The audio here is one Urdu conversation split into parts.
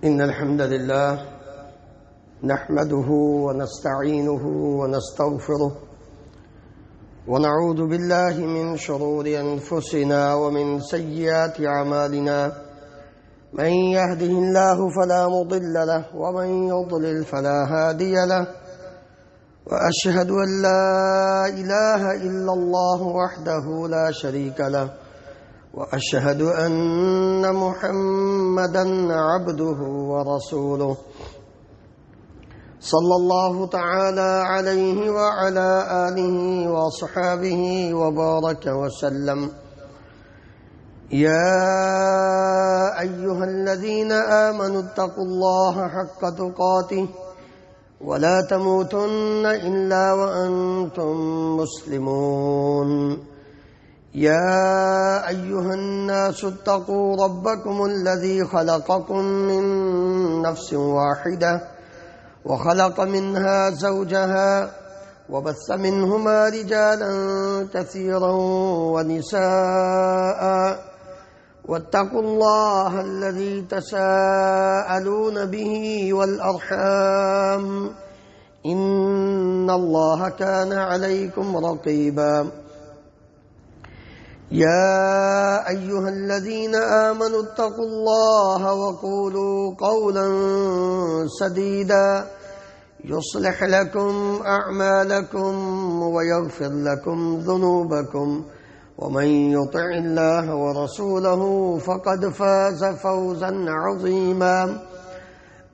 إن الحمد لله نحمده ونستعينه ونستغفره ونعوذ بالله من شرور أنفسنا ومن سيئات أعمالنا من يهده الله فلا مضل له ومن يضلل فلا هادي له وأشهد أن لا إله إلا الله وحده لا شريك له وأشهد أن محمدًا عبده ورسوله صلى الله تعالى عليه وعلى آله وصحابه وبارك وسلم. يا أيها الذين آمنوا اتقوا الله حق تقاته ولا تموتن إلا وأنتم مسلمون. يا أيها الناس اتقوا ربكم الذي خلقكم من نفس واحدة وخلق منها زوجها وبث منهما رجالا كثيرا ونساء واتقوا الله الذي تساءلون به والأرحام إن الله كان عليكم رقيبا. يا أيها الذين آمنوا اتقوا الله وقولوا قولا سديدا يصلح لكم أعمالكم ويغفر لكم ذنوبكم ومن يطع الله ورسوله فقد فاز فوزا عظيما.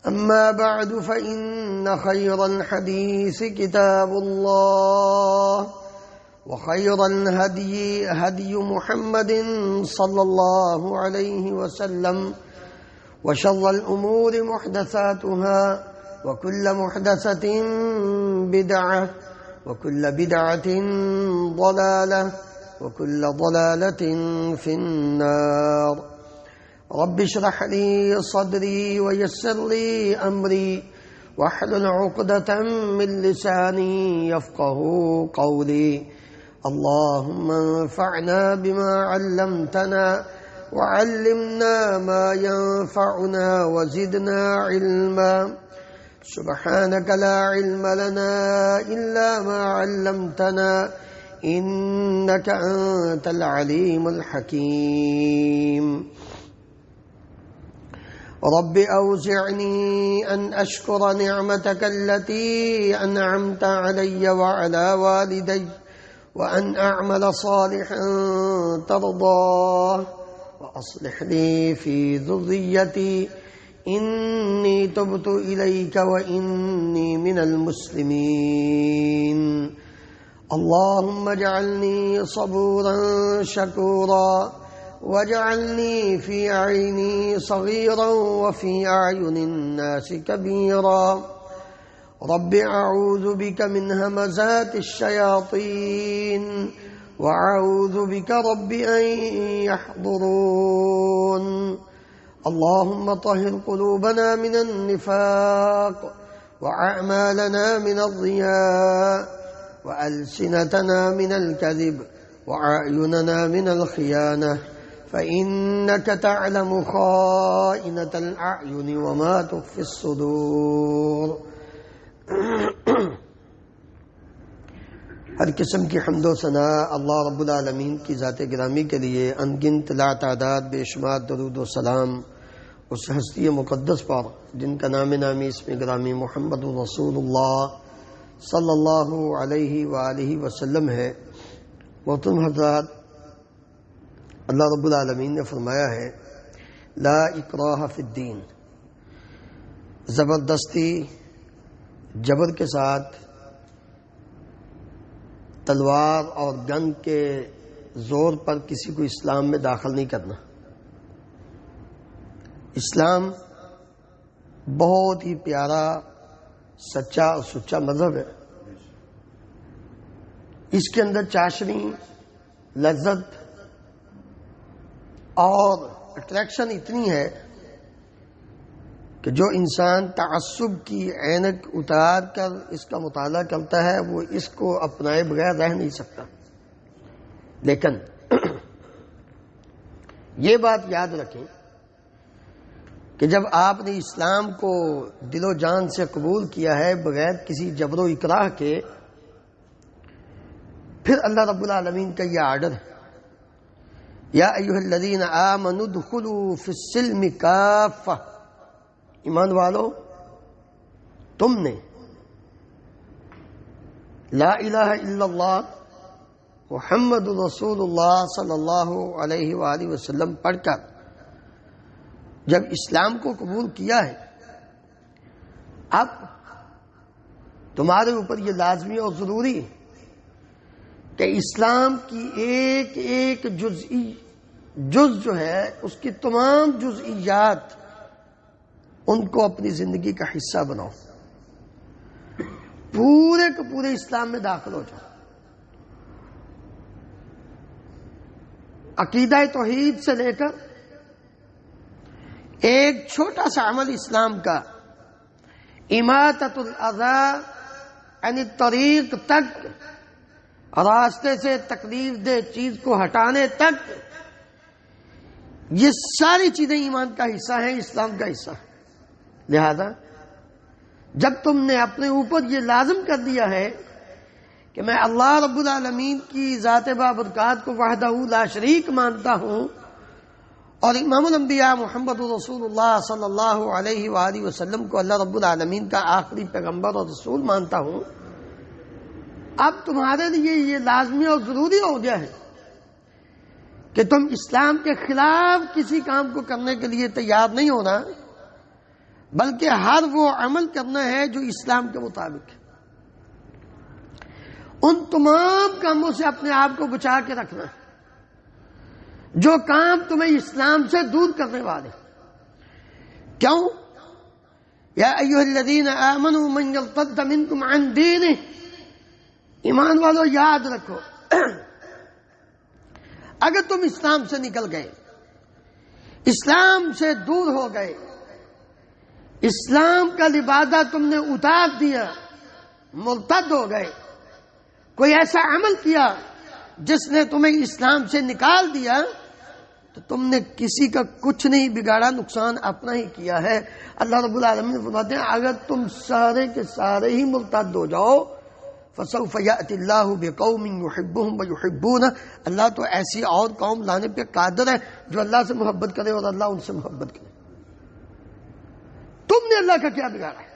أما بعد فإن خير الحديث كتاب الله وخير الهدي هدي محمد صلى الله عليه وسلم وشر الأمور محدثاتها وكل محدثة بدعة وكل بدعة ضلالة وكل ضلالة في النار. رب اشرح لي صدري ويسر لي أمري واحلل عقدة من لساني يفقه قولي. اللهم انفعنا بما علمتنا وعلمنا ما ينفعنا وزدنا علما. سبحانك لا علم لنا إلا ما علمتنا إنك أنت العليم الحكيم. رب أوزعني أن أشكر نعمتك التي أنعمت علي وعلى والدي وأن أعمل صالحا ترضاه وأصلح لي في ذريتي إني تبت إليك وإني من المسلمين. اللهم اجعلني صبورا شكورا واجعلني في عيني صغيرا وفي أعين الناس كبيرا. رب أعوذ بك من همزات الشياطين وأعوذ بك رب أن يحضرون. اللهم طهر قلوبنا من النفاق وأعمالنا من الرياء وألسنتنا من الكذب وأعيننا من الخيانة فإنك تعلم خائنة الأعين وما تخفي الصدور. ہر قسم کی حمد و ثناء اللہ رب العالمین کی ذات گرامی کے لیے، انگنت لا تعداد بے شمار درود و سلام اس ہستی مقدس پر جن کا نام نامی اسم گرامی محمد رسول اللہ صلی اللہ علیہ وآلہ وسلم ہے۔ محترم حضرات، اللہ رب العالمین نے فرمایا ہے لا اکراہ فی الدین، زبردستی جبر کے ساتھ تلوار اور گن کے زور پر کسی کو اسلام میں داخل نہیں کرنا۔ اسلام بہت ہی پیارا، سچا اور سچا مذہب ہے۔ اس کے اندر چاشنی، لذت اور اٹریکشن اتنی ہے کہ جو انسان تعصب کی عینک اتار کر اس کا مطالعہ کرتا ہے وہ اس کو اپنائے بغیر رہ نہیں سکتا۔ لیکن یہ بات یاد رکھیں کہ جب آپ نے اسلام کو دل و جان سے قبول کیا ہے بغیر کسی جبر و اکراہ کے، پھر اللہ رب العالمین کا یہ آرڈر ہے، یا ایھا الذین آمنوا ادخلوا فی السلم کافہ، ایمان والو تم نے لا الہ الا اللہ محمد رسول اللہ صلی اللہ علیہ وآلہ وسلم پڑھ کر جب اسلام کو قبول کیا ہے، اب تمہارے اوپر یہ لازمی اور ضروری ہے کہ اسلام کی ایک ایک جز جو ہے اس کی تمام جزئیات ان کو اپنی زندگی کا حصہ بناؤ، پورے کے پورے اسلام میں داخل ہو جاؤ۔ عقیدہ توحید سے لے کر ایک چھوٹا سا عمل اسلام کا، اماطۃ الاذی عن الطریق تک، راستے سے تکلیف دہ چیز کو ہٹانے تک، یہ ساری چیزیں ایمان کا حصہ ہیں، اسلام کا حصہ ہے۔ لہذا جب تم نے اپنے اوپر یہ لازم کر دیا ہے کہ میں اللہ رب العالمین کی ذات بابرکات کو وحدہ لا شریک مانتا ہوں اور امام الانبیاء محمد رسول اللہ صلی اللہ علیہ وآلہ وسلم کو اللہ رب العالمین کا آخری پیغمبر اور رسول مانتا ہوں، اب تمہارے لیے یہ لازمی اور ضروری ہو گیا ہے کہ تم اسلام کے خلاف کسی کام کو کرنے کے لیے تیار نہیں ہونا، بلکہ ہر وہ عمل کرنا ہے جو اسلام کے مطابق ہے۔ ان تمام کاموں سے اپنے آپ کو بچا کے رکھنا ہے جو کام تمہیں اسلام سے دور کرنے والے۔ کیوں؟ یا ایھا الذین آمنوا من یرتد منکم عن دینہ، ایمان والو یاد رکھو اگر تم اسلام سے نکل گئے، اسلام سے دور ہو گئے، اسلام کا لبادہ تم نے اتار دیا، مرتد ہو گئے، کوئی ایسا عمل کیا جس نے تمہیں اسلام سے نکال دیا، تو تم نے کسی کا کچھ نہیں بگاڑا، نقصان اپنا ہی کیا ہے۔ اللہ رب العالمین فرماتے ہیں اگر تم سارے کے سارے ہی مرتد ہو جاؤ، فسوف یأتی اللہ بقوم یحبهم ویحبونہ، اللہ تو ایسی اور قوم لانے پہ قادر ہے جو اللہ سے محبت کرے اور اللہ ان سے محبت کرے۔ تم نے اللہ کا کیا بگاڑا ہے؟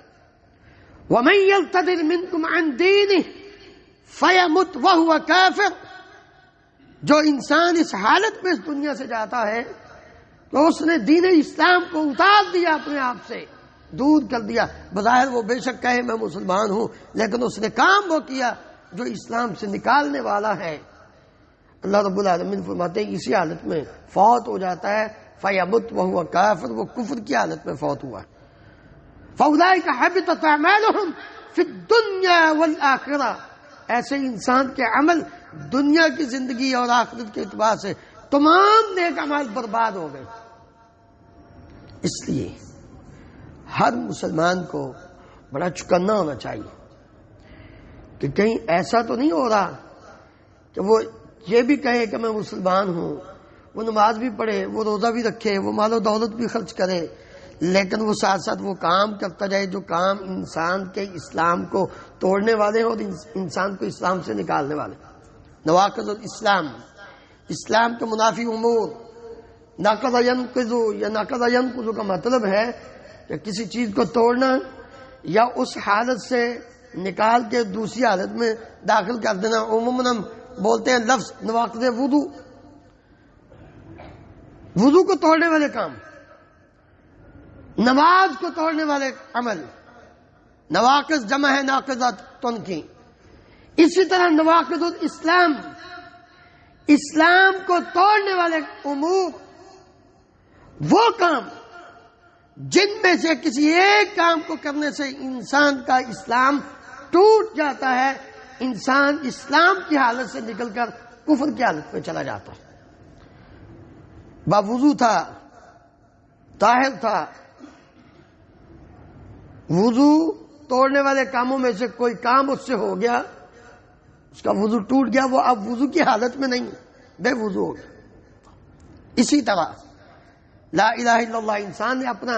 ومن یرتد منکم عن دینہ فیمت وہو کافر، جو انسان اس حالت میں اس دنیا سے جاتا ہے تو اس نے دین اسلام کو اتار دیا، اپنے آپ سے دور کر دیا۔ بظاہر وہ بے شک کہے میں مسلمان ہوں، لیکن اس نے کام وہ کیا جو اسلام سے نکالنے والا ہے۔ اللہ رب العالمین فرماتے ہیں اسی حالت میں فوت ہو جاتا ہے، فیمت وہو کافر، وہ کفر کی حالت میں فوت ہوا۔ فاولئک حبطت اعمالهم فی الدنیا والآخرہ، ایسے انسان کے عمل دنیا کی زندگی اور آخرت کے اعتبار سے تمام نیک اعمال برباد ہو گئے۔ اس لیے ہر مسلمان کو بڑا چوکنا ہونا چاہیے کہ کہیں ایسا تو نہیں ہو رہا کہ وہ یہ بھی کہے کہ میں مسلمان ہوں، وہ نماز بھی پڑھے، وہ روزہ بھی رکھے، وہ مال و دولت بھی خرچ کرے، لیکن وہ ساتھ ساتھ وہ کام کرتا جائے جو کام انسان کے اسلام کو توڑنے والے ہیں اور انسان کو اسلام سے نکالنے والے۔ نواقض الاسلام، اسلام کے منافی امور، ناقض ینقض یا ناقض ینقض کا مطلب ہے کہ کسی چیز کو توڑنا یا اس حالت سے نکال کے دوسری حالت میں داخل کر دینا۔ عموماً ہم بولتے ہیں لفظ نواقض وضو، وضو کو توڑنے والے کام، نماز کو توڑنے والے عمل، نواقض جمع ہے ناقضات کی۔ اسی طرح نواقض الاسلام، اسلام کو توڑنے والے امور، وہ کام جن میں سے کسی ایک کام کو کرنے سے انسان کا اسلام ٹوٹ جاتا ہے، انسان اسلام کی حالت سے نکل کر کفر کی حالت میں چلا جاتا ہے۔ باوضو تھا، طاہر تھا، وضو توڑنے والے کاموں میں سے کوئی کام اس سے ہو گیا، اس کا وضو ٹوٹ گیا، وہ اب وضو کی حالت میں نہیں، بے وضو ہو گیا۔ اسی طرح لا الہ الا اللہ، انسان نے اپنا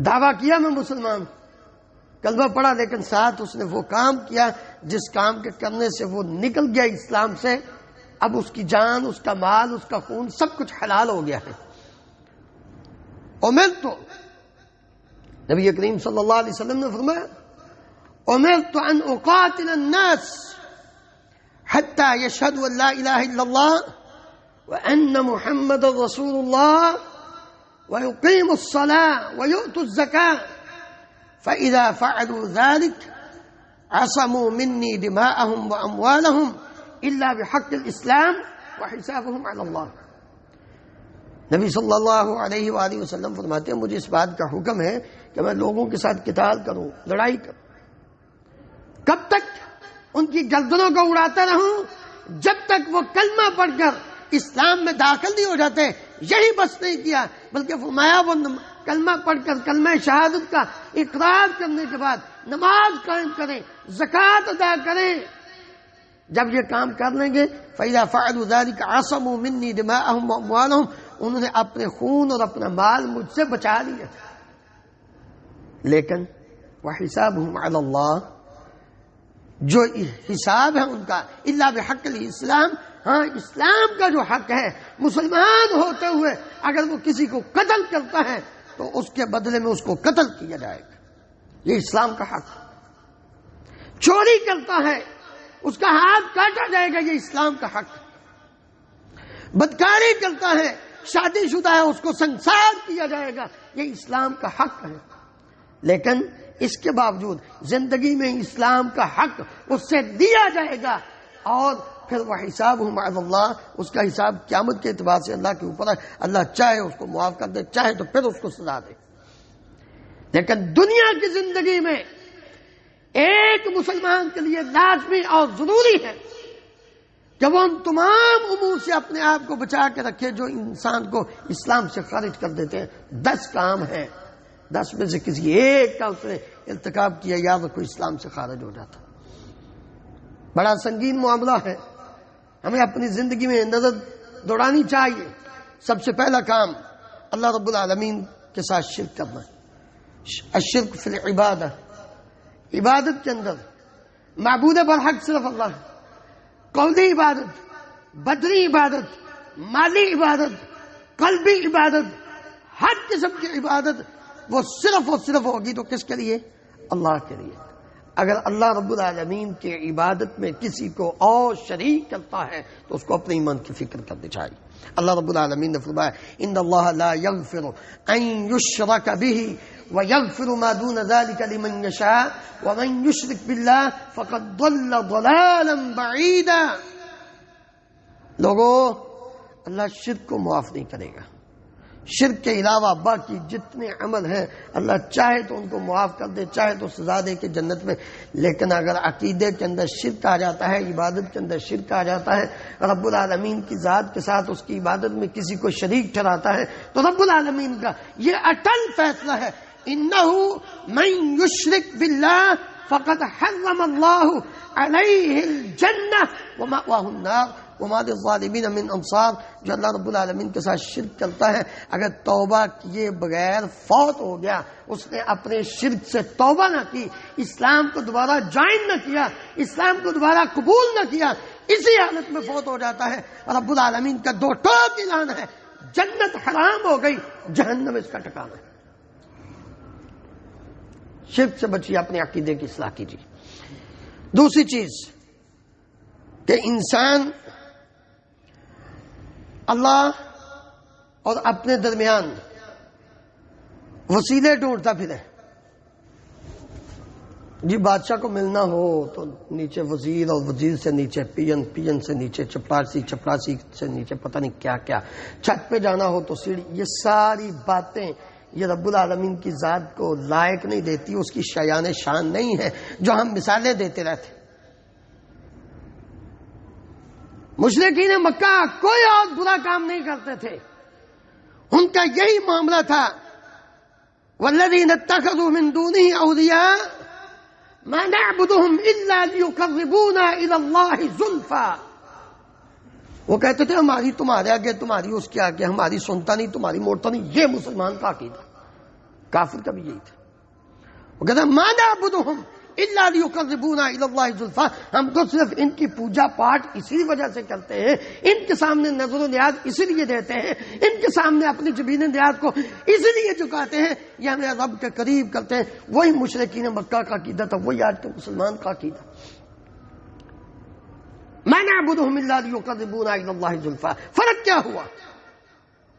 دعویٰ کیا میں مسلمان، کلمہ پڑھا، لیکن ساتھ اس نے وہ کام کیا جس کام کے کرنے سے وہ نکل گیا اسلام سے، اب اس کی جان، اس کا مال، اس کا خون سب کچھ حلال ہو گیا ہے۔ امرت، نبی کریم صلی اللہ علیہ وسلم نے فرمایا امرت ان اقاتل الناس حتى يشهدوا ان لا اله الا الله وان محمد رسول الله ويقيموا الصلاة ويؤتوا الزكاة فإذا فعلوا ذلك عصموا مني دماءهم وأموالهم إلا بحق الإسلام وحسابهم على الله۔ نبی صلی اللہ علیہ وآلہ وسلم فرماتے ہیں مجھے اس بات کا حکم ہے کہ میں لوگوں کے ساتھ قتال کروں، لڑائی کروں، کب تک؟ ان کی گردنوں کو اڑاتا رہوں جب تک وہ کلمہ پڑھ کر اسلام میں داخل نہیں ہو جاتے۔ یہی بس نہیں کیا، بلکہ فرمایا وہ کلمہ پڑھ کر کلمہ شہادت کا اقرار کرنے کے بعد نماز قائم کریں، زکوٰۃ ادا کریں۔ جب یہ کام کر لیں گے فَإِذَا فَعَلُوا ذَلِكَ عَصَمُوا مِنِّي دِمَاءَهُمْ وَأَمْوَالَهُمْ، انہوں نے اپنے خون اور اپنا مال مجھ سے بچا لیا۔ لیکن وَحِسَابُهُمْ عَلَى اللَّهِ، جو حساب ہے ان کا الا بحق الاسلام، ہاں اسلام کا جو حق ہے، مسلمان ہوتے ہوئے اگر وہ کسی کو قتل کرتا ہے تو اس کے بدلے میں اس کو قتل کیا جائے گا، یہ اسلام کا حق۔ چوری کرتا ہے اس کا ہاتھ کاٹا جائے گا، یہ اسلام کا حق۔ بدکاری کرتا ہے، شادی شدہ ہے، اس کو سنسار کیا جائے گا، یہ اسلام کا حق ہے۔ لیکن اس کے باوجود زندگی میں اسلام کا حق اس سے دیا جائے گا، اور پھر وہ حسابہم علی اللہ، اس کا حساب قیامت کے اعتبار سے اللہ کے اوپر ہے، اللہ چاہے اس کو معاف کر دے، چاہے تو پھر اس کو سزا دے۔ لیکن دنیا کی زندگی میں ایک مسلمان کے لیے لازمی اور ضروری ہے کہ وہ ان تمام امور سے اپنے آپ کو بچا کے رکھے جو انسان کو اسلام سے خارج کر دیتے ہیں۔ 10 کام ہیں، 10 میں سے کسی ایک کا اس نے ارتکاب کیا، یاد رکھو اسلام سے خارج ہو جاتا۔ بڑا سنگین معاملہ ہے، ہمیں اپنی زندگی میں نظر دوڑانی چاہیے۔ سب سے پہلا کام اللہ رب العالمین کے ساتھ شرک کرنا، الشرک فی العبادہ، عبادت کے اندر معبود برحق صرف اللہ، قولی عبادت، بدنی عبادت، مالی عبادت، قلبی عبادت، ہر قسم کی عبادت وہ صرف اور صرف ہوگی تو کس کے لیے؟ اللہ کے لیے۔ اگر اللہ رب العالمین کی عبادت میں کسی کو اور شریک کرتا ہے تو اس کو اپنے ایمان کی فکر کرنی چاہیے۔ اللہ رب العالمین نے فرمایا ان اللہ لا یغفر ان یشرک به ویغفر ما دون ذلك لمن یشاء ومن یشرک باللہ فقد ضل ضلالا بعیدا۔ لوگو، اللہ شرک کو معاف نہیں کرے گا۔ شرک کے علاوہ باقی جتنے عمل ہیں اللہ چاہے تو ان کو معاف کر دے، چاہے تو سزا دے کہ جنت میں۔ لیکن اگر عقیدے کے اندر شرک آ جاتا ہے، عبادت کے اندر شرک آ جاتا ہے، رب العالمین کی ذات کے ساتھ اس کی عبادت میں کسی کو شریک ٹھہراتا ہے، تو رب العالمین کا یہ اٹل فیصلہ ہے انہ من یشرک باللہ فقد حرم اللہ علیہ الجنہ ومأواہ النار وما للظالمین من انصار۔ جو اللہ رب العالمین کے ساتھ شرک کرتا ہے، اگر توبہ کیے بغیر فوت ہو گیا، اس نے اپنے شرک سے توبہ نہ کی، اسلام کو دوبارہ جوائن نہ کیا، اسلام کو دوبارہ قبول نہ کیا، اسی حالت میں فوت ہو جاتا ہے، رب العالمین کا 2 ٹوک اعلان ہے، جنت حرام ہو گئی، جہنم اس کا ٹھکانہ ہے۔ شرک سے بچیے، اپنے عقیدے کی اصلاح کیجیے۔ دوسری چیز کہ انسان اللہ اور اپنے درمیان وسیلے ڈھونڈتا پھرے۔ جی بادشاہ کو ملنا ہو تو نیچے وزیر، اور وزیر سے نیچے پین، پین سے نیچے چپراسی، چپراسی سے نیچے پتہ نہیں کیا کیا، چھت پہ جانا ہو تو سیڑھی۔ یہ ساری باتیں یہ رب العالمین کی ذات کو لائق نہیں دیتی، اس کی شایان شان نہیں ہے جو ہم مثالیں دیتے رہتے۔ مشرکین مکہ کوئی اور برا کام نہیں کرتے تھے، ان کا یہی معاملہ تھا۔ والذین اتخذوا من دونہ اولیاء ما نعبدهم الا لیقربونا الی اللہ زلفی۔ وہ کہتے تھے ہماری تمہارے آگے، تمہاری اس کے آگے، ہماری سنتا نہیں، تمہاری موڑتا نہیں. یہ مسلمان کا عقیدہ. کافر کا بھی یہی تھا. وہ کہتا ما نعبدہم الا لیقربونا الی اللہ زلفی، ہم تو صرف ان کی پوجا پاٹ اسی وجہ سے کرتے ہیں، ان کے سامنے نظر و نیاز اسی لیے دیتے ہیں، ان کے سامنے اپنی جبین نیاز کو اسی لیے جھکاتے ہیں، یہ ہمیں رب کے قریب کرتے ہیں. وہی مشرکین مکہ کا عقیدہ تھا، وہی آج کے مسلمان کا عقیدہ. ما نعبدہم الا لیقربونا الی اللہ زلفی. فرق کیا ہوا؟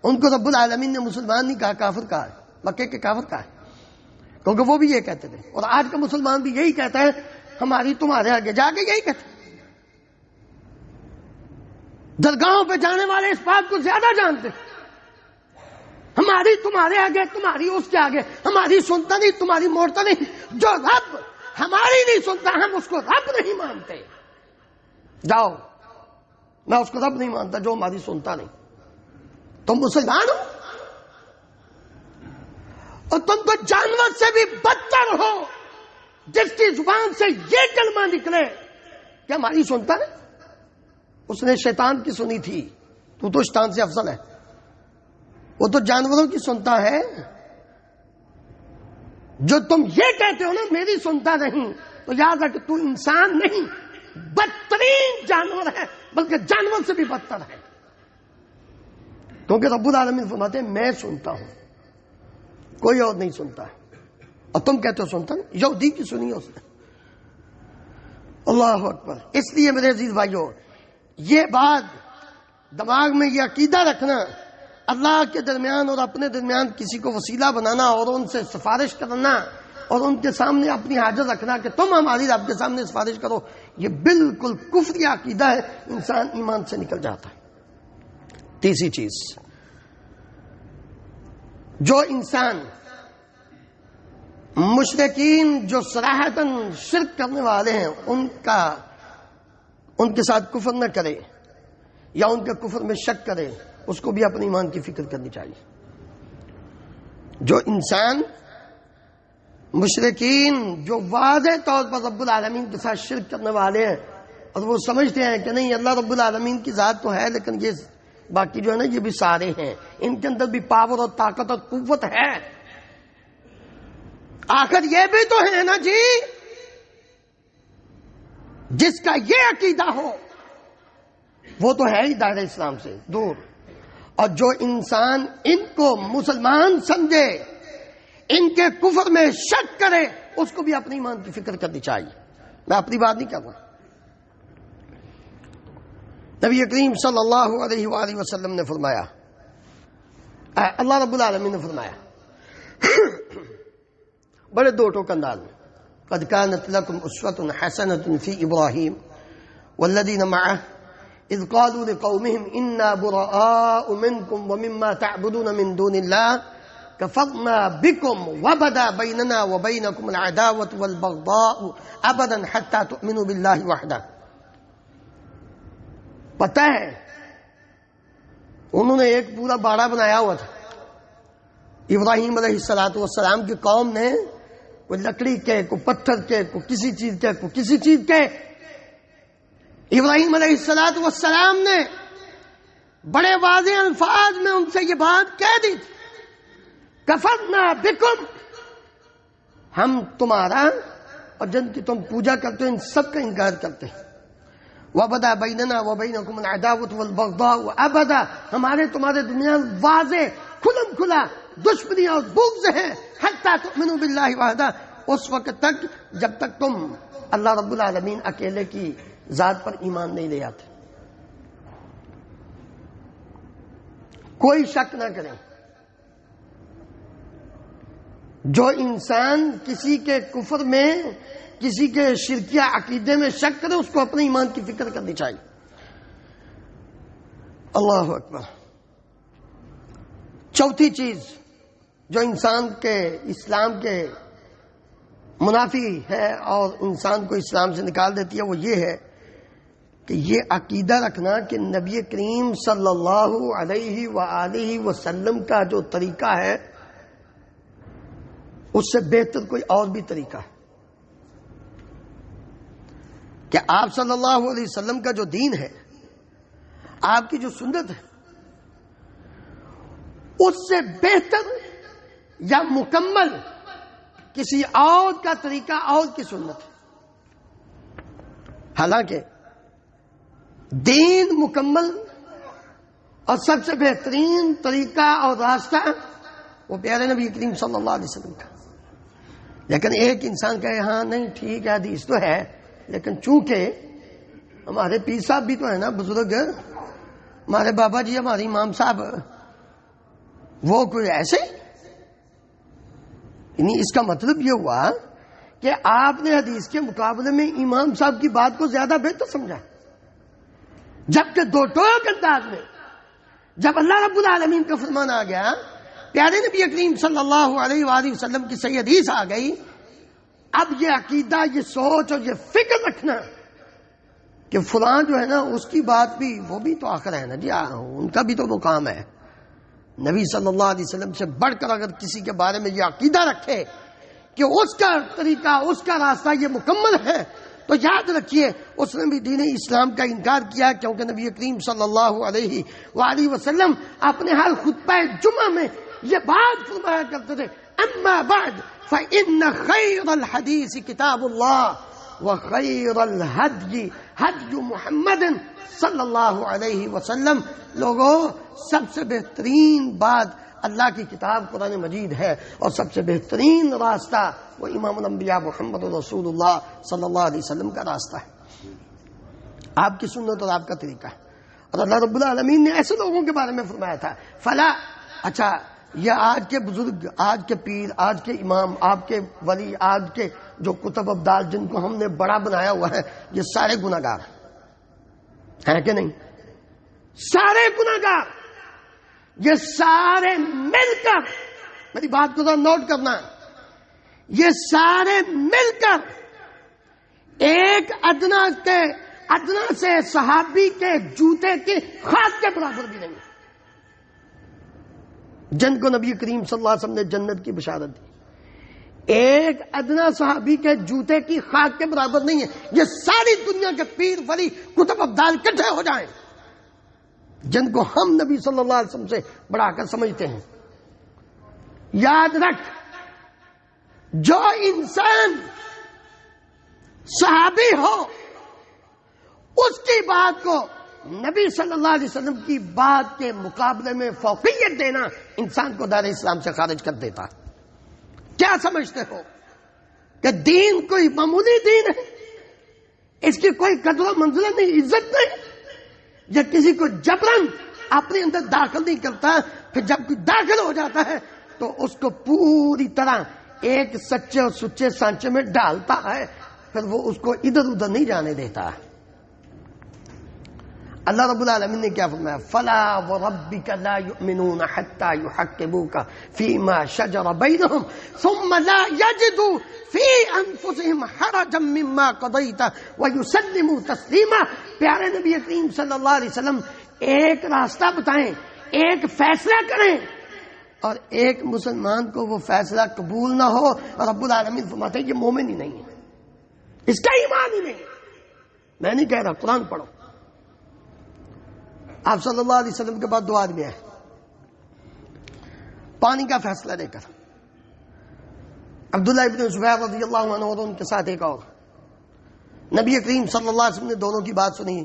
ان کو رب العالمین نے مسلمان نہیں کہا، کافر کہا ہے. مکے کے کافر کہا ہے، کیونکہ وہ بھی یہ کہتے تھے. اور آج کا مسلمان بھی یہی کہتا ہے، ہماری تمہارے آگے، جا کے یہی کہتے ہیں. درگاہوں پہ جانے والے اس بات کو زیادہ جانتے ہیں، ہماری تمہارے آگے، تمہاری اس کے آگے، ہماری سنتا نہیں، تمہاری موڑتا نہیں. جو رب ہماری نہیں سنتا، ہم اس کو رب نہیں مانتے. جاؤ، میں اس کو رب نہیں مانتا جو ہماری سنتا نہیں. تم مسلمان ہو اور تم تو جانور سے بھی بدتر ہو جس کی زبان سے یہ کلمہ نکلے کہ ہماری سنتا ہے. اس نے شیطان کی سنی تھی، تو شیطان سے افضل ہے. وہ تو جانوروں کی سنتا ہے. جو تم یہ کہتے ہو نا میری سنتا نہیں، تو یاد رکھ تو انسان نہیں، بدترین جانور ہے، بلکہ جانور سے بھی بدتر ہے. کیونکہ رب العالمین فرماتے ہیں میں سنتا ہوں، کوئی اور نہیں سنتا ہے. اور تم کہتے ہو سنتا نہیں. یہودی کی سنی اس نے. اللہ اکبر. اس لیے میرے عزیز بھائیوں، یہ بات دماغ میں یہ عقیدہ رکھنا، اللہ کے درمیان اور اپنے درمیان کسی کو وسیلہ بنانا اور ان سے سفارش کرنا اور ان کے سامنے اپنی حاجت رکھنا کہ تم ہماری رب کے سامنے سفارش کرو، یہ بالکل کفری عقیدہ ہے. انسان ایمان سے نکل جاتا ہے. تیسری چیز، جو انسان مشرکین جو صراحتاً شرک کرنے والے ہیں ان کے ساتھ کفر نہ کرے یا ان کے کفر میں شک کرے، اس کو بھی اپنے ایمان کی فکر کرنی چاہیے. جو انسان مشرکین جو واضح طور پر رب العالمین کے ساتھ شرک کرنے والے ہیں اور وہ سمجھتے ہیں کہ نہیں اللہ رب العالمین کی ذات تو ہے لیکن یہ باقی جو ہے نا یہ بھی سارے ہیں، ان کے اندر بھی پاور اور طاقت اور قوت ہے، آخر یہ بھی تو ہے نا جی. جس کا یہ عقیدہ ہو وہ تو ہے ہی دائرہ اسلام سے دور. اور جو انسان ان کو مسلمان سمجھے، ان کے کفر میں شک کرے، اس کو بھی اپنے ایمان کی فکر کرنی چاہیے. میں اپنی بات نہیں کر رہا. نبی کریم صلی اللہ علیہ وآلہ وسلم نے فرمایا، اللہ رب العالمین نے فرمایا بڑے دو ٹوک انداز میں، قد كانت لكم اسوة حسنة في ابراہیم والذین معه اذ قالوا لقومهم انا براء منكم ومما تعبدون من دون الله كفرنا بكم وبدا بيننا وبينكم العداوة والبغضاء ابدا حتى تؤمنوا بالله وحده. پتہ ہے انہوں نے ایک پورا باڑہ بنایا ہوا تھا. ابراہیم علیہ السلام کی قوم نے کوئی لکڑی کے، کوئی پتھر کے، کوئی کسی چیز کے، کوئی کسی چیز کے. ابراہیم علیہ السلام نے بڑے واضح الفاظ میں ان سے یہ بات کہہ دی تھی، کفرنا بکم، ہم تمہارا اور جن کی تم پوجا کرتے ہو ان سب کا انکار کرتے ہیں. وَبَدَا بَيْنَنَا وَبَيْنَكُمُ الْعَدَاوَةُ وَالْبَغْضَاءُ أَبَدًا، ہمارے تمہارے درمیان واضح کھلم کھلا دشمنی اور بغض ہے، حَتَّى تُؤْمِنُوا بِاللَّهِ وَحْدَهُ، اس وقت تک جب تک تم اللہ رب العالمین اکیلے کی ذات پر ایمان نہیں لے آتے. کوئی شک نہ کریں، جو انسان کسی کے کفر میں، کسی کے شرکیہ عقیدے میں شک کرے، اس کو اپنے ایمان کی فکر کرنی چاہیے. اللہ اکبر. چوتھی چیز جو انسان کے اسلام کے منافی ہے اور انسان کو اسلام سے نکال دیتی ہے وہ یہ ہے کہ یہ عقیدہ رکھنا کہ نبی کریم صلی اللہ علیہ وآلہ وسلم کا جو طریقہ ہے اس سے بہتر کوئی اور بھی طریقہ ہے. کہ آپ صلی اللہ علیہ وسلم کا جو دین ہے، آپ کی جو سنت ہے اس سے بہتر یا مکمل کسی اور کا طریقہ اور کی سنت ہے. حالانکہ دین مکمل اور سب سے بہترین طریقہ اور راستہ وہ پیارے نبی کریم صلی اللہ علیہ وسلم کا. لیکن ایک انسان کہے ہاں نہیں ٹھیک ہے حدیث تو ہے، لیکن چونکہ ہمارے پیر صاحب بھی تو ہے نا بزرگ، ہمارے بابا جی، ہمارے امام صاحب، وہ کوئی ایسے، یعنی اس کا مطلب یہ ہوا کہ آپ نے حدیث کے مقابلے میں امام صاحب کی بات کو زیادہ بہتر سمجھا، جبکہ دو ٹوک انداز میں جب اللہ رب العالمین کا فرمان آ گیا، پیارے نبی کریم صلی اللہ علیہ وآلہ وسلم کی صحیح حدیث آ گئی، اب یہ عقیدہ، یہ سوچ اور یہ فکر رکھنا کہ فلاں جو ہے نا اس کی بات بھی، وہ بھی تو آخر ہے نا جی، ان کا بھی تو مقام ہے. نبی صلی اللہ علیہ وسلم سے بڑھ کر اگر کسی کے بارے میں یہ عقیدہ رکھے کہ اس کا طریقہ، اس کا راستہ یہ مکمل ہے، تو یاد رکھیے اس نے بھی دین اسلام کا انکار کیا، کیونکہ نبی کریم صلی اللہ علیہ وآلہ وسلم اپنے ہر خطبہ جمعہ میں یہ بات فرمایا کرتے تھے، اما بعد فإن خیر الحدیث کتاب اللہ وخیر الہدی ہدی محمد صلی اللہ علیہ وسلم. لوگوں، سب سے بہترین بات اللہ کی کتاب قرآن مجید ہے، اور سب سے بہترین راستہ وہ امام الانبیاء محمد رسول اللہ صلی اللہ علیہ وسلم کا راستہ ہے، آپ کی سنت اور آپ کا طریقہ ہے. اور اللہ رب العالمین نے ایسے لوگوں کے بارے میں فرمایا تھا، فلا، اچھا یہ آج کے بزرگ، آج کے پیر، آج کے امام، آپ کے ولی، آج کے جو کتب ابدال جن کو ہم نے بڑا بنایا ہوا ہے، یہ سارے گناہ گار ہیں کہ نہیں؟ سارے گناہ گار، یہ سارے مل کر، میری بات کو ذرا نوٹ کرنا، یہ سارے مل کر ایک ادنا سے صحابی کے جوتے کی خاک کے برابر بھی نہیں، جن کو نبی کریم صلی اللہ علیہ وسلم نے جنت کی بشارت دی. ایک ادنا صحابی کے جوتے کی خاک کے برابر نہیں ہے. یہ ساری دنیا کے پیر ولی کتب ابدال کٹھے ہو جائیں، جن کو ہم نبی صلی اللہ علیہ وسلم سے بڑھا کر سمجھتے ہیں. یاد رکھ، جو انسان صحابی ہو اس کی بات کو نبی صلی اللہ علیہ وسلم کی بات کے مقابلے میں فوقیت دینا انسان کو دار اسلام سے خارج کر دیتا. کیا سمجھتے ہو کہ دین کوئی معمولی دین ہے، اس کی کوئی قدر و منزلت نہیں، عزت نہیں، یا کسی کو جبرن اپنے اندر داخل نہیں کرتا، پھر جب کوئی داخل ہو جاتا ہے تو اس کو پوری طرح ایک سچے اور سچے سانچے میں ڈالتا ہے، پھر وہ اس کو ادھر ادھر نہیں جانے دیتا. اللہ رب العالمین نے کیا فرمایا؟ فلا وربک لا یؤمنون حتی یحکموک فیما شجر بینہم ثم لا یجدوا فی انفسہم حرجا مما قضیت ویسلموا تسلیما. پیارے نبی کریم صلی اللہ علیہ وسلم ایک راستہ بتائیں، ایک فیصلہ کریں، اور ایک مسلمان کو وہ فیصلہ قبول نہ ہو، اور رب العالمین فرماتے ہیں یہ مومن ہی نہیں ہے، اس کا ایمان ہی نہیں. میں نہیں کہہ رہا، قرآن پڑھو. آپ صلی اللہ علیہ وسلم کے بعد دو آدمی آئے پانی کا فیصلہ لے کر، عبداللہ ابن زبیر رضی اللہ عنہ اور ان کے ساتھ ایک اور. نبی کریم صلی اللہ علیہ وسلم نے دونوں کی بات سنی.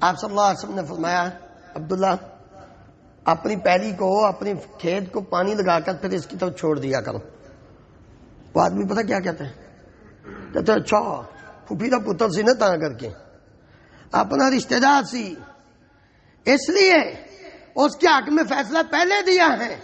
آپ صلی اللہ علیہ وسلم نے فرمایا، عبداللہ اپنی پیلی کو، اپنے کھیت کو پانی لگا کر پھر اس کی طرف چھوڑ دیا کرو. وہ آدمی پتہ کیا کہتے ہیں؟ کہتے ہیں اچھا پھوپھی کا پتر سی نہ تاں کر کے اپنا رشتہ دار سی، اس لیے اس کے حق میں فیصلہ پہلے دیا ہے.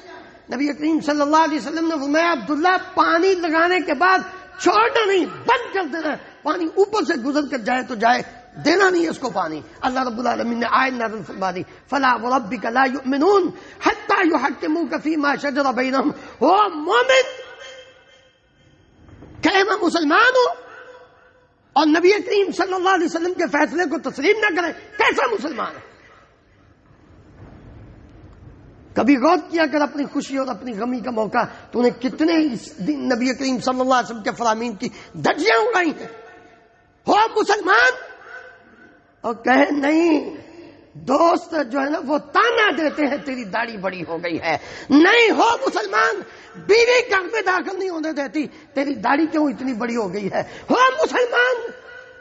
نبی کریم صلی اللہ علیہ وسلم نے فرمایا، عبداللہ پانی لگانے کے بعد چھوڑنا نہیں، بند کر دینا. پانی اوپر سے گزر کر جائے تو جائے، دینا نہیں اس کو پانی. اللہ رب العالمین نے آیت نازل فرما دی، فلا وربک لا یؤمنون حتی یحکموک فیما شجر بینہم. وہ مومن کہ میں مسلمان ہوں اور نبی کریم صلی اللہ علیہ وسلم کے فیصلے کو تسلیم نہ کرے، کیسا مسلمان ہے؟ کبھی غور کیا کر اپنی خوشی اور اپنی غمی کا موقع تو نے کتنے نبی کریم صلی اللہ علیہ وسلم کے فرامین کی دھجیاں اڑائی ہیں. ہو مسلمان اور کہے نہیں دوست جو ہے نا وہ تانا دیتے ہیں تیری داڑھی بڑی ہو گئی ہے. نہیں ہو مسلمان، بیوی گھر میں داخل نہیں ہونے دیتی تیری داڑھی کیوں اتنی بڑی ہو گئی ہے. ہو مسلمان،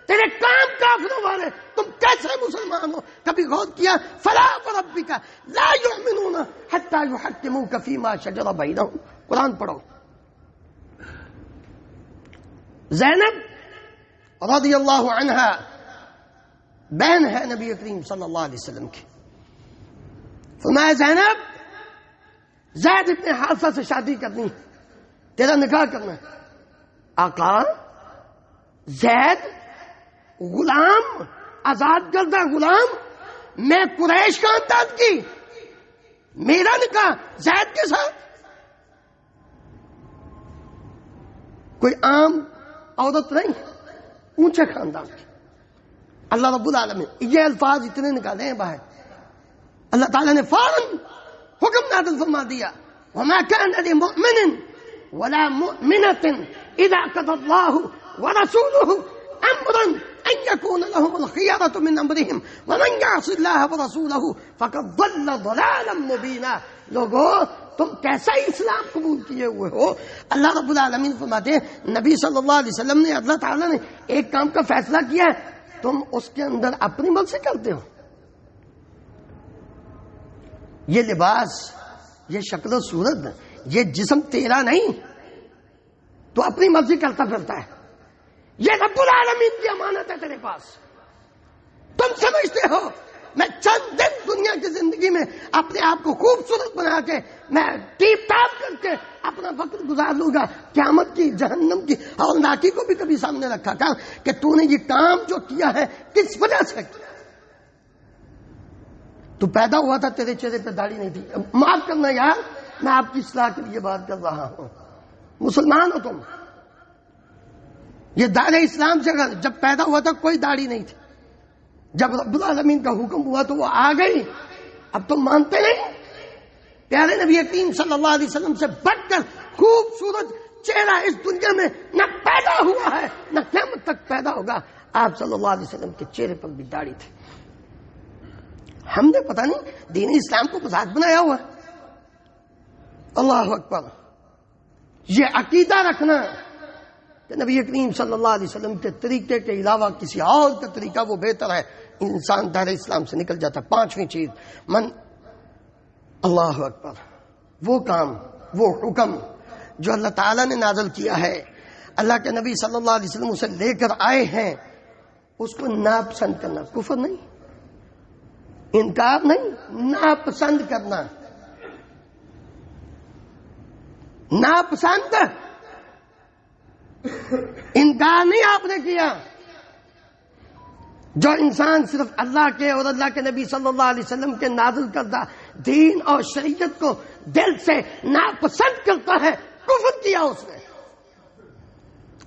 تیرے کام کافروں والے، تم کیسے مسلمان ہو؟ کبھی غور کیا؟ فلا وربک لا یؤمنون حتی یحکموک فیما شجر بینہم. قرآن پڑھو. زینب رضی اللہ عنہا بہن ہے نبی کریم صلی اللہ علیہ وسلم کی. فرمایا زینب، زید ابن حارثہ سے شادی کرنی، تیرا نکاح کرنا. آقا، زید غلام، آزاد کردہ غلام، میں قریش خاندان کی، میرا نکاح زید کے ساتھ؟ کوئی عام عورت نہیں، اونچے خاندان کی. اللہ رب العالمین یہ الفاظ اتنے نکالے ہیں باہر. اللہ تعالیٰ نے فوراً حکم نازل فرما دیا، وما كان لمؤمن ولا مؤمنة اذا قضى الله ورسوله امرا ان يكون لهم الخيرة من امرهم ومن يعص الله ورسوله فقد ضل ضلالا مبينا. لوگوں، تم کیسا اسلام قبول کیے ہوئے ہو؟ اللہ رب العالمین فرماتے ہیں نبی صلی اللہ علیہ وسلم نے، اللہ تعالیٰ نے ایک کام کا فیصلہ کیا ہے، تم اس کے اندر اپنی مرضی کرتے ہو. یہ لباس، یہ شکل و صورت، یہ جسم تیرا نہیں، تو اپنی مرضی کرتا پھرتا ہے. یہ رب العالمین کی امانت ہے تیرے پاس. تم سمجھتے ہو میں چند دن دنیا کی زندگی میں اپنے آپ کو خوبصورت بنا کے میں ٹیپ ٹاپ کر کے اپنا وقت گزار لوں گا، قیامت کی، جہنم کی ہولناکی کو بھی کبھی سامنے رکھا تھا کہ تو نے یہ کام جو کیا ہے کس وجہ سے کیا؟ تو پیدا ہوا تھا تیرے چہرے پہ داڑھی نہیں تھی. معاف کرنا یار، میں آپ کی اصلاح کے لیے بات کر رہا ہوں. مسلمان ہو تم. یہ دار اسلام سے جب پیدا ہوا تھا کوئی داڑھی نہیں تھی. جب رب العالمین کا حکم ہوا تو وہ آ گئی. اب تم مانتے نہیں؟ پیارے نبی کریم صلی اللہ علیہ وسلم سے بڑھ کر خوبصورت چہرہ اس دنیا میں نہ پیدا ہوا ہے نہ قیامت تک پیدا ہوگا. آپ صلی اللہ علیہ وسلم کے چہرے پر بھی داڑھی تھی. ہم نے پتہ نہیں دین اسلام کو مذاق بنایا ہوا. اللہ اکبر. یہ عقیدہ رکھنا کہ نبی کریم صلی اللہ علیہ وسلم کے طریقے کے علاوہ کسی اور کا طریقہ وہ بہتر ہے، انسان دائرہ اسلام سے نکل جاتا ہے. پانچویں چیز، اللہ اکبر، وہ کام، وہ حکم جو اللہ تعالیٰ نے نازل کیا ہے، اللہ کے نبی صلی اللہ علیہ وسلم اسے لے کر آئے ہیں، اس کو ناپسند کرنا. کفر نہیں، انکار نہیں، ناپسند کرنا. ناپسند، انکار نہیں آپ نے کیا. جو انسان صرف اللہ کے اور اللہ کے نبی صلی اللہ علیہ وسلم کے نازل کردہ دین اور شریعت کو دل سے ناپسند کرتا ہے، کفر کیا اس نے.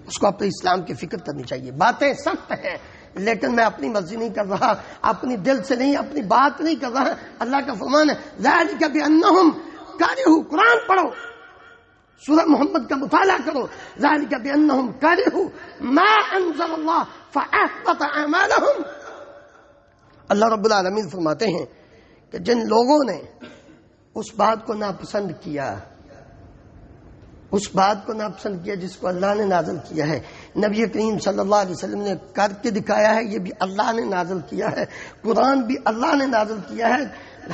اس کو اپنے اسلام کی فکر کرنی چاہیے. باتیں سخت ہیں لیکن میں اپنی مرضی نہیں کر رہا، اپنی دل سے نہیں، اپنی بات نہیں کر رہا. اللہ کا فرمان ہے ذالک بانہم کرہوا. قرآن پڑھو، سورہ محمد کا مطالعہ کرو. ذالک بانہم کرہوا ما انزل اللہ فاحبط اعمالہم. اللہ رب العالمین فرماتے ہیں کہ جن لوگوں نے اس بات کو ناپسند کیا، اس بات کو ناپسند کیا جس کو اللہ نے نازل کیا ہے، نبی کریم صلی اللہ علیہ وسلم نے کر کے دکھایا ہے، یہ بھی اللہ نے نازل کیا ہے، قرآن بھی اللہ نے نازل کیا ہے،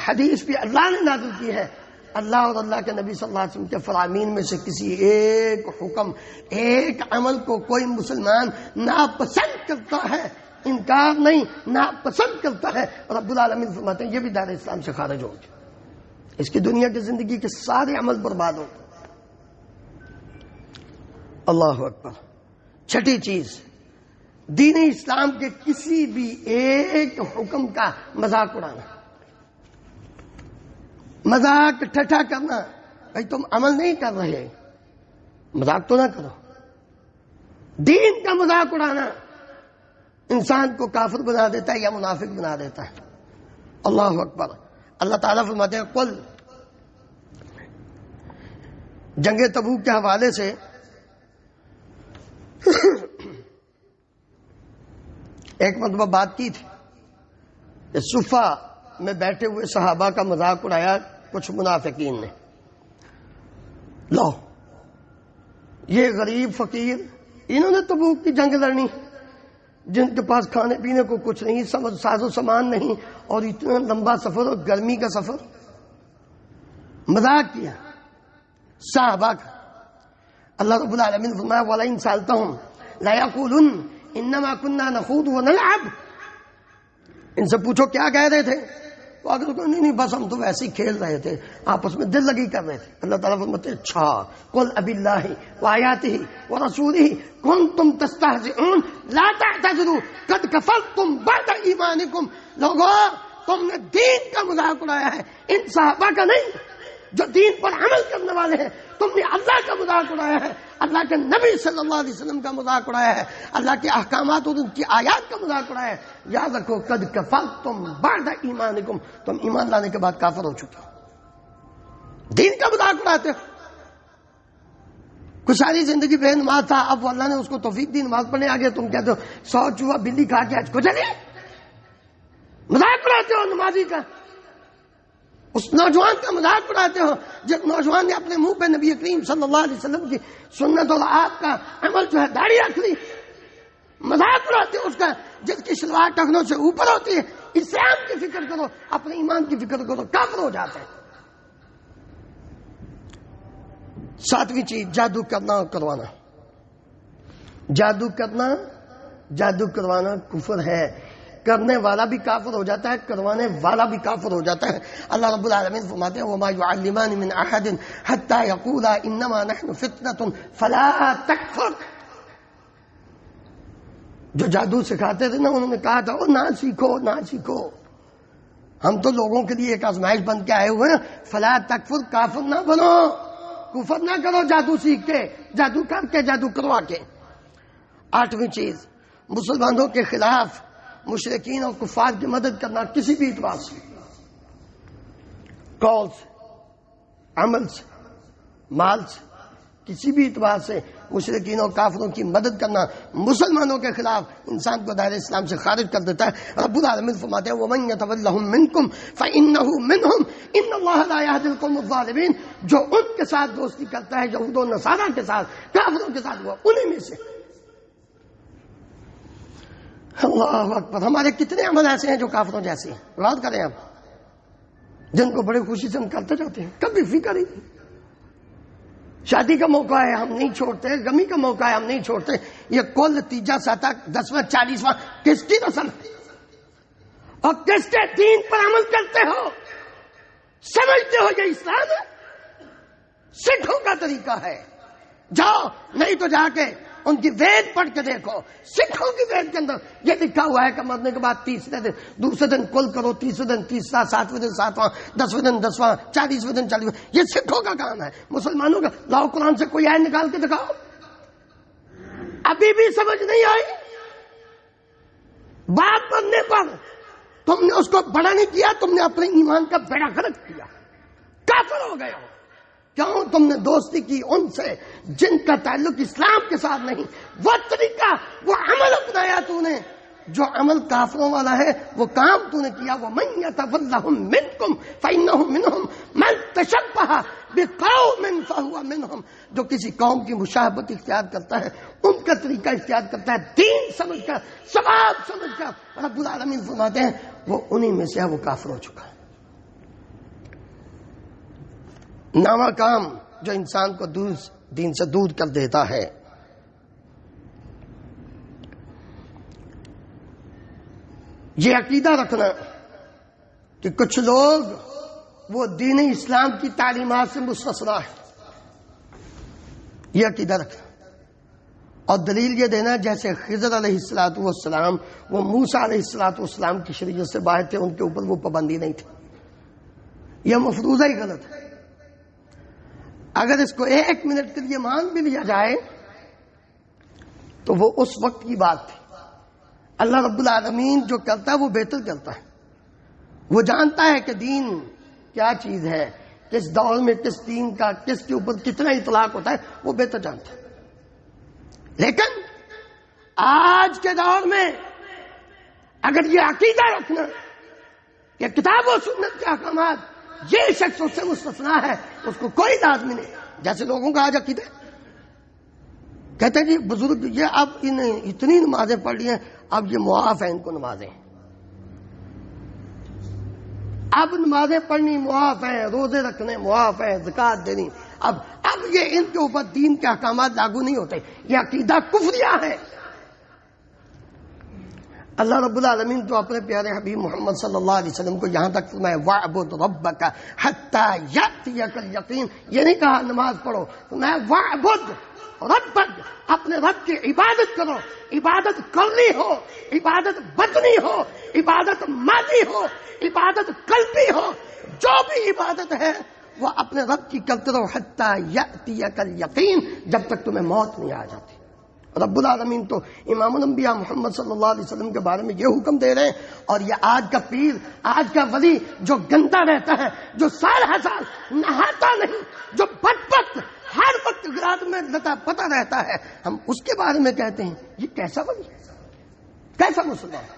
حدیث بھی اللہ نے نازل کی ہے. اللہ اور اللہ کے نبی صلی اللہ علیہ وسلم کے فرامین میں سے کسی ایک حکم، ایک عمل کو کوئی مسلمان ناپسند کرتا ہے، انکار نہیں، ناپسند کرتا ہے، رب العالمین فرماتے ہیں یہ بھی دائرہ اسلام سے خارج ہو گیا. اس کی دنیا کی زندگی کے سارے عمل برباد ہو. اللہ اکبر. چھٹی چیز، دین اسلام کے کسی بھی ایک حکم کا مذاق اڑانا، مذاق ٹھٹھا کرنا. بھائی تم عمل نہیں کر رہے، مذاق تو نہ کرو. دین کا مذاق اڑانا انسان کو کافر بنا دیتا ہے یا منافق بنا دیتا ہے. اللہ اکبر. اللہ تعالیٰ فرماتے ہیں قل، جنگ تبوک کے حوالے سے ایک مرتبہ بات کی تھی کہ صفہ میں بیٹھے ہوئے صحابہ کا مذاق اڑایا کچھ منافقین نے. لو یہ غریب فقیر انہوں نے تبوک کی جنگ لڑنی، جن کے پاس کھانے پینے کو کچھ نہیں، ساز و سامان نہیں، اور اتنا لمبا سفر اور گرمی کا سفر. مذاق کیا صحابہ کا. اللہ رب العالمین فرمایا وَلَئِن سَأَلْتَهُمْ لَيَقُولُنَّ إِنَّمَا كُنَّا نَخُوضُ وَنَلْعَبُ. ان سے پوچھو کیا کہہ رہے تھے، تو اگر نہیں بس ہم تو ویسے ہی کھیل رہے تھے، آپس میں دل لگی کر رہے تھے. اللہ تعالیٰ فرماتے اچھا قُلْ أَبِاللَّهِ وَآيَاتِهِ وَرَسُولِهِ كُنتُمْ تَسْتَهْزِئُونَ لَا تَعْتَذِرُوا قَدْ كَفَرْتُمْ بَعْدَ إِيمَانِكُمْ. لوگو تم نے دین کا مذاق اڑایا ہے، ان صحابہ کا نہیں جو دین پر عمل کرنے والے ہیں. تم نے اللہ کا مذاق اڑایا ہے، اللہ کے نبی صلی اللہ علیہ وسلم کا مذاق اڑایا ہے، اللہ کے احکامات اور ان کی آیات کا مذاق اڑایا ہے. یاد رکھو قد کفرتم بعد ایمانکم، تم ایمان لانے کے بعد کافر ہو چکے ہو. دین کا مذاق اڑاتے ہو. کچھ ساری زندگی بے نماز تھا، اب اللہ نے اس کو توفیق دی نماز پڑھنے آگے، تم کہتے ہو 100 چوہا بلی کھا کے آج کو چلے. مذاق اڑاتے ہو نمازی کا، اس نوجوان کا مذاق اڑاتے ہو جب نوجوان نے اپنے منہ پہ نبی کریم صلی اللہ علیہ وسلم کی سنت اور آپ کا عمل جو ہے داڑھی رکھ لی. مذاق اڑاتے ہو اس کا جس کی شلوار ٹخنوں سے اوپر ہوتی ہے. اسلام کی فکر کرو، اپنے ایمان کی فکر کرو، کافر ہو جاتے ہیں. 7ویں چیز جادو کرنا اور کروانا. جادو کرنا، جادو کروانا کفر ہے. کرنے والا بھی کافر ہو جاتا ہے، کروانے والا بھی کافر ہو جاتا ہے. اللہ رب العالمین فرماتے ہیں وَمَا يُعَلِّمَانِ مِنْ أَحَدٍ حَتَّى يَقُولَا إِنَّمَا نَحْنُ فِتْنَةٌ فَلَا تَكْفُرْ. جو جادو سکھاتے تھے نا، انہوں نے کہا تھا نہ سیکھو نہ سیکھو، ہم تو لوگوں کے لیے ایک آزمائش بن کے آئے ہوئے ہیں. فَلَا تَكْفُرْ، کافر نہ بنو، کفر نہ کرو جادو سیکھ کے، جادو کر کے، جادو کروا کے. 8ویں چیز مسلمانوں کے خلاف مشرکین اور کفار کی مدد کرنا کسی بھی اعتبار سے، قول سے، عمل سے، مال سے، کسی بھی اعتبار سے مشرکین اور کافروں کی مدد کرنا مسلمانوں کے خلاف انسان کو دائرہ اسلام سے خارج کر دیتا ہے. رب العالمین فرماتے ہیں وَمَن يَتَوَلَّهُم مِّنكُمْ فَإِنَّهُ مِنْهُمْ إِنَّ اللَّهَ لَا يَهْدِي الْقَوْمَ الظَّالِمِينَ. جو ان کے ساتھ دوستی کرتا ہے، یہود و نصارہ کے ساتھ، کافروں کے ساتھ، وہ انہی میں سے. اللہ اکبر. ہمارے کتنے عمل ایسے ہیں جو کافروں جیسے ہیں، غور کریں آپ، جن کو بڑی خوشی سے ہم کرتے جاتے ہیں، کبھی فکر ہی نہیں. شادی کا موقع ہے ہم نہیں چھوڑتے، غمی کا موقع ہے ہم نہیں چھوڑتے. یہ کل نتیجہ ساتھ 10واں 40واں کس کی نسل اور کس کے دین پر عمل کرتے ہو؟ سمجھتے ہو یہ اسلام ہے؟ سکھوں کا طریقہ ہے. جاؤ نہیں تو جا کے ان کی وید پڑھ کے دیکھو. سکھوں کی وید کے اندر یہ لکھا ہوا ہے کہ مرنے کے بعد تیسرے دن، دوسرے دن کل کرو، تیسرے دن تیسرا، 7ویں دن 7واں، 10ویں دن 10واں، 40ویں دن 40واں. یہ سکھوں کا کام ہے. مسلمانوں کا لاؤ قرآن سے کوئی آیت نکال کے دکھاؤ. ابھی بھی سمجھ نہیں آئی. بات بننے پر تم نے اس کو بڑا نہیں کیا، تم نے اپنے ایمان کا بیڑا غرق کیا، کافر ہو گئے ہو. کیوں؟ تم نے دوستی کی ان سے جن کا تعلق اسلام کے ساتھ نہیں. وہ طریقہ، وہ عمل اپنایا تو نے جو عمل کافروں والا ہے، وہ کام تو نے کیا. وَمَن يَتَوَلَّهُم مِّنكُمْ فَإِنَّهُ مِنْهُمْ مَن تَشَبَّهَ بِقَوْمٍ فَهُوَ مِنْهُمْ. جو کسی قوم کی مشابہت اختیار کرتا ہے، ان کا طریقہ اختیار کرتا ہے، دین سمجھ کر، ثواب سمجھ کر، رب العالمین فرماتے ہیں وہ انہی میں سے ہے، وہ کافر ہو چکا ہے. نامہ کام جو انسان کو دین سے دور کر دیتا ہے. یہ عقیدہ رکھنا کہ کچھ لوگ وہ دین اسلام کی تعلیمات سے مستثنا ہے، یہ عقیدہ رکھنا. اور دلیل یہ دینا جیسے خضر علیہ السلام وہ موسیٰ علیہ السلام کی شریعت سے باہر تھے، ان کے اوپر وہ پابندی نہیں تھی. یہ مفروضہ ہی غلط ہے. اگر اس کو 1 منٹ کے لیے مان بھی لیا جائے تو وہ اس وقت کی بات تھی. اللہ رب العالمین جو کرتا ہے وہ بہتر کرتا ہے. وہ جانتا ہے کہ دین کیا چیز ہے، کس دور میں کس دین کا کس کے اوپر کتنا اطلاق ہوتا ہے، وہ بہتر جانتا ہے. لیکن آج کے دور میں اگر یہ عقیدہ رکھنا کہ کتاب و سنت کے احکامات یہ شخص اس سے مستثنا ہے، اس کو کوئی لازمی نہیں. جیسے لوگوں کا آج عقیدہ کہتے ہیں کہ بزرگ یہ اب انہیں اتنی نمازیں پڑھ لی ہیں، اب یہ معاف ہے ان کو نمازیں، اب نمازیں پڑھنی معاف ہیں، روزے رکھنے معاف ہیں، زکوٰۃ دینی، اب یہ ان کے اوپر دین کے احکامات لاگو نہیں ہوتے. یہ عقیدہ کفریہ ہے. اللہ رب العالمین تو اپنے پیارے حبیب محمد صلی اللہ علیہ وسلم کو یہاں تک فرمایا وَاعْبُدْ رَبَّكَ حَتَّى يَأْتِيَكَ الْيَقِينُ. یہ نہیں کہا نماز پڑھو، فرمایا وَاعْبُدْ رَبَّكَ، اپنے رب کی عبادت کرو. عبادت کرنی ہو، عبادت بدنی ہو، عبادت مادی ہو، عبادت قلبی ہو، جو بھی عبادت ہے وہ اپنے رب کی کرتے رہو حتیٰ یأتیک الیقین، جب تک تمہیں موت نہیں آ جاتی. رب العالمین تو امام الانبیاء محمد صلی اللہ علیہ وسلم کے بارے میں یہ حکم دے رہے ہیں، اور یہ آج کا پیر، آج کا ولی جو گندا رہتا ہے، جو سال ہزار نہاتا نہیں، جو بدبخت ہر وقت گراد میں لتا پتا رہتا ہے، ہم اس کے بارے میں کہتے ہیں یہ کیسا ولی، کیسا مسلمان.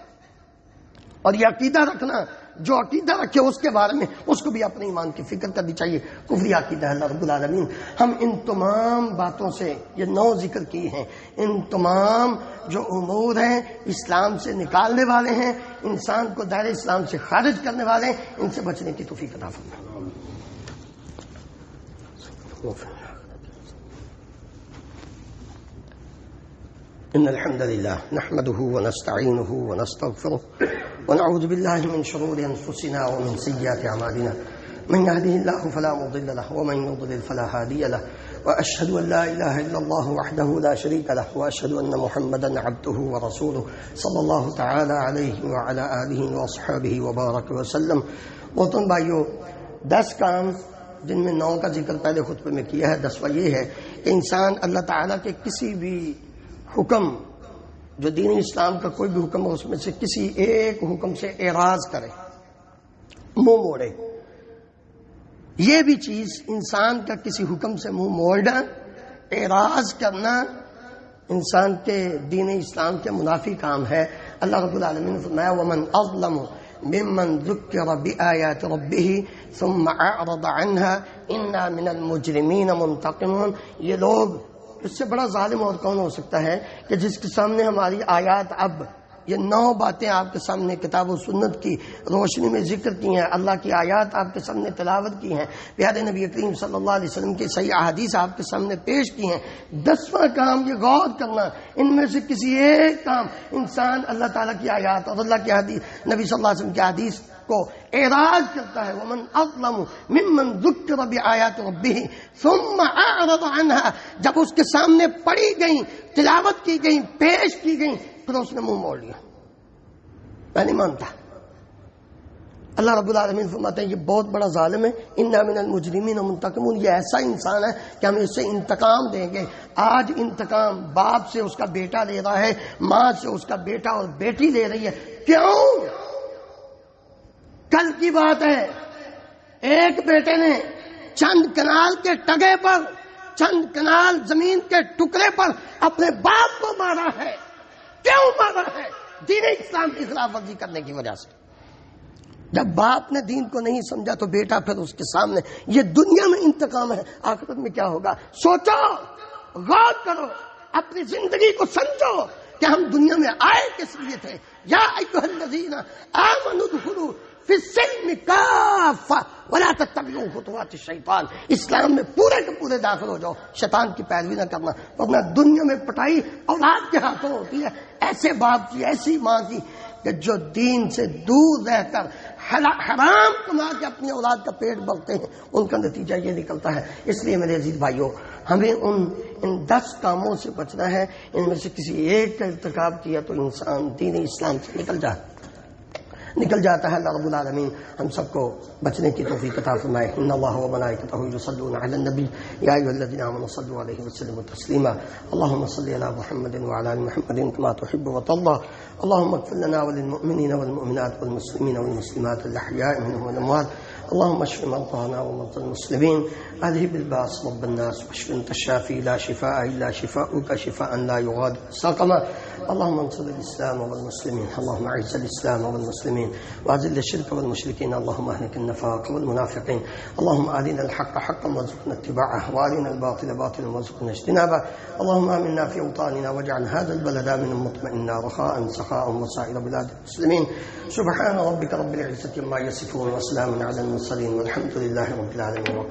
اور یہ عقیدہ رکھنا، جو عقیدہ رکھے اس کے بارے میں اس کو بھی اپنے ایمان کی فکر کرنی چاہیے. کفری عقیدہ ہے. اللہ رب العالمین ہم ان تمام باتوں سے یہ 9 ذکر کی ہیں، ان تمام جو امور ہیں اسلام سے نکالنے والے ہیں، انسان کو دائرہ اسلام سے خارج کرنے والے ہیں، ان سے بچنے کی توفیق عطا فرمائے. إن الحمد لله نحمده ونستعينه ونستغفره ونعوذ بالله من شرور أنفسنا ومن سيئات أعمالنا من يهده الله فلا مضل له ومن يضلل فلا هادي له وأشهد أن لا إله إلا الله وحده لا شريك له وأشهد أن محمدا عبده ورسوله صلى الله تعالى عليه وعلى آله وأصحابه وبارك وسلم. محترم بھائیو، 10 کام جن میں 9 کا ذکر پہلے خطبے میں کیا ہے، 10واں یہ ہے کہ انسان اللہ تعالیٰ کے کسی بھی حکم، جو دین اسلام کا کوئی بھی حکم ہے، اس میں سے کسی ایک حکم سے اعراض کرے، منہ موڑے. یہ بھی چیز انسان کا کسی حکم سے منہ موڑنا، اعراض کرنا انسان کے دین اسلام کے منافی کام ہے. اللہ رب العالمین نے فرمایا وَمَنْ أَظْلَمُ مِمَّنْ ذُكِّرَ بِآيَاتِ رَبِّهِ ثُمَّ أَعْرَضَ عَنْهَا إِنَّا مِنَ الْمُجْرِمِينَ مُنْتَقِمُونَ. یہ لوگ، اس سے بڑا ظالم اور کون ہو سکتا ہے کہ جس کے سامنے ہماری آیات، اب یہ 9 باتیں آپ کے سامنے کتاب و سنت کی روشنی میں ذکر کی ہیں، اللہ کی آیات آپ کے سامنے تلاوت کی ہیں، پیارے نبی کریم صلی اللہ علیہ وسلم کی صحیح احادیث آپ کے سامنے پیش کی ہیں. 10واں کام یہ غور کرنا، ان میں سے کسی ایک کام انسان اللہ تعالیٰ کی آیات اور اللہ کی حدیث، نبی صلی اللہ علیہ وسلم کی حدیث کو اعراض کرتا ہے. ومن اظلم ممن ذکر بآیات ربہ ثم اعرض عنها، جب اس کے سامنے پڑھی گئیں، تلاوت کی گئیں، پیش کی گئیں، پھر اس نے منہ موڑ لیا، میں نہیں مانتا. اللہ رب العالمین فرماتے ہیں یہ بہت بڑا ظالم ہے. انا من المجرمین منتقمون، یہ ایسا انسان ہے کہ ہم اس سے انتقام دیں گے. آج انتقام باپ سے اس کا بیٹا لے رہا ہے، ماں سے اس کا بیٹا اور بیٹی لے رہی ہے. کیوں؟ کل کی بات ہے، ایک بیٹے نے چند کنال کے ٹگے پر، چند کنال زمین کے ٹکڑے پر اپنے باپ کو مارا ہے. کیوں مارا ہے؟ دین اسلام کی خلاف ورزی کرنے کی وجہ سے. جب باپ نے دین کو نہیں سمجھا تو بیٹا پھر اس کے سامنے. یہ دنیا میں انتقام ہے، آخرت میں کیا ہوگا؟ سوچو، غور کرو، اپنی زندگی کو سمجھو کہ ہم دنیا میں آئے کس لیے تھے. یا ایھا الذین آمنوا ادخلوا فی السلم کافہ ولا تتبعوا خطوات الشیطان. اسلام میں پورے کے پورے داخل ہو جاؤ، شیطان کی پیروی نہ کرنا. ورنہ دنیا میں پٹائی اولاد کے ہاتھوں ہوتی ہے، ایسے باپ کی، ایسی ماں کی کہ جو دین سے دور رہ کر حرام کما کے اپنی اولاد کا پیٹ بھرتے ہیں، ان کا نتیجہ یہ نکلتا ہے. اس لیے میرے عزیز بھائیوں، ہمیں ان 10 کاموں سے بچنا ہے. ان میں سے کسی ایک کا ارتکاب کیا تو انسان دین اسلام سے نکل جاتا ہے. اللہ رب العالمین ہم سب کو بچنے کی توفیق عطا فرمائے. ان اللہ و ملائکتہ یصلون علی النبی یا ایھا الذین آمنوا صلوا علیہ وسلموا تسلیما. اللهم صل علی محمد وعلى ال محمد كما تحب وترضى. اللهم اغفر لنا وللمؤمنین والمؤمنات والمسلمین والمسلمات الاحیاء منهم والاموات. اللهم اشف مرضانا ومرضى المسلمين، اذهب الباس رب الناس واشف انت الشافي لا شفاء الا شفاؤك شفاء لا يغادر سقما. اللهم انصر الاسلام والمسلمين، اللهم اعز الاسلام والمسلمين واذل الشرك والمشركين، اللهم اهلك النفاق والمنافقين، اللهم ارنا الحق حقا وارزقنا اتباعه وارنا الباطل باطلا وارزقنا اجتنابه. اللهم امنا في اوطاننا واجعل هذا البلد امنا مطمئنا رخاء سخاء وسائر بلاد المسلمين. سبحان ربك رب العزة عما يصفون وسلام على المرسلين والحمد لله رب العالمين.